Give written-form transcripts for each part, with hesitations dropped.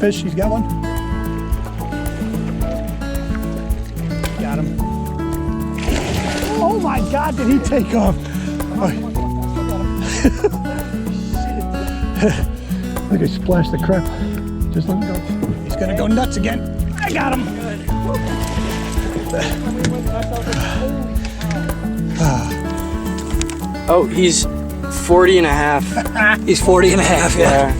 fish. He's got one. Got him. Oh my God, did he take off? Oh. I think I splashed the crap. Just let him go. He's gonna go nuts again. I got him. Oh, he's 40 and a half. He's 40 and a half, yeah.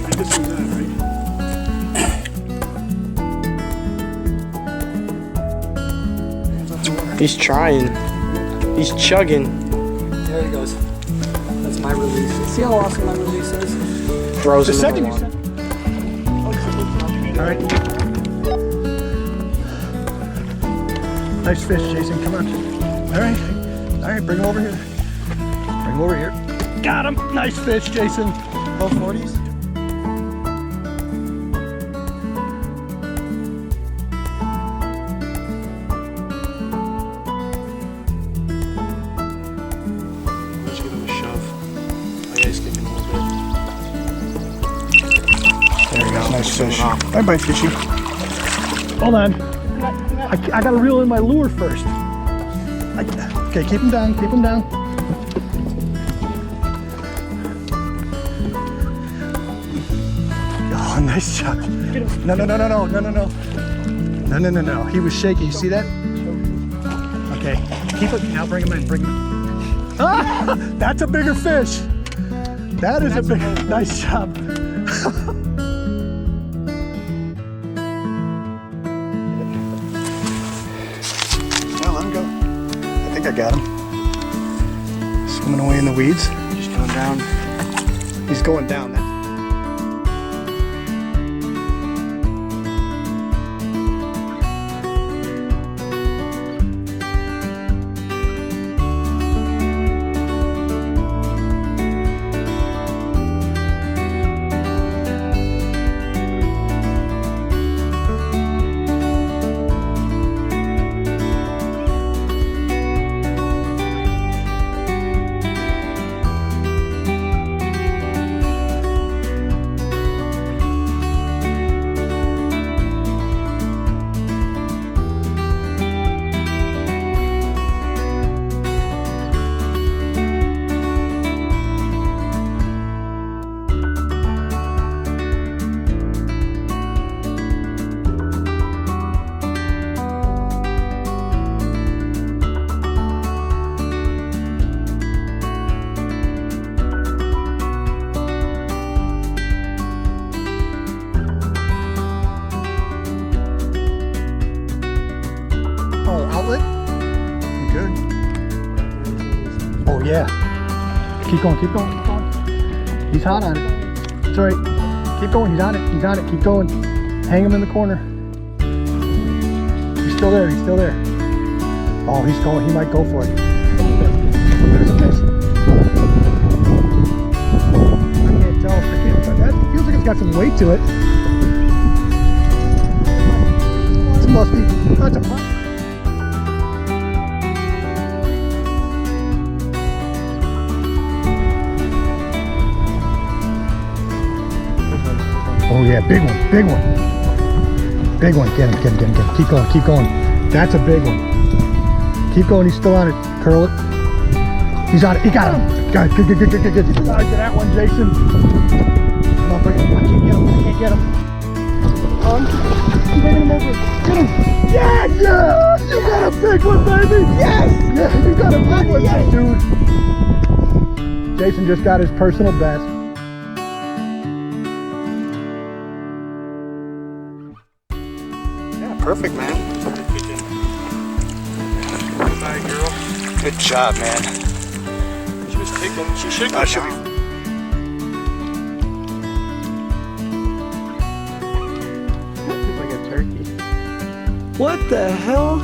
He's trying. He's chugging. There he goes. That's my release. See how awesome my release is? Throws The him second in you the water. said. All right. Nice fish, Jason. Come on. All right. All right. Bring him over here. Bring him over here. Got him. Nice fish, Jason. Both 40s. Let's give him a shove. Oh, yeah, he's kicking a little bit. There we go. Nice fish. Bye bye, fishy. Hold on. I gotta reel in my lure first. Okay, keep him down. Keep him down. Oh, nice job. No, no, no, no, no, no, no, no. No, no, no, no. He was shaky. You see that? Okay. Keep it. Now bring him in. Bring him in. Ah, that's a bigger fish. That is a big. Nice job. Well, let him go. I think I got him. Swimming away in the weeds. He's going down. He's going down now. Oh yeah. Keep going, keep going, keep going. He's hot on it. It's all right. Keep going, he's on it, he's on it. Keep going. Hang him in the corner. He's still there, he's still there. Oh, he's going, he might go for it. There's a fish. I can't tell. That feels like it's got some weight to it. It's a musky. That's a musky. Oh yeah, big one, big one. Big one, get him, get him, get him, get him. Keep going, keep going. That's a big one. Keep going, he's still on it. Curl it. He's on it, he got him. Got it, good, good, good, good, good, good. Get that one, Jason. Come on, bring him. I can't get him, I can't get him. I'm bringing him over. Get him. Yeah, yeah! You got a big one, baby! Yes! Yeah, you got a big one, yes. Dude. Jason just got his personal best. Perfect, man. Goodbye, girl. Good job, man. She was tickling. She should go down. Like a turkey. What the hell?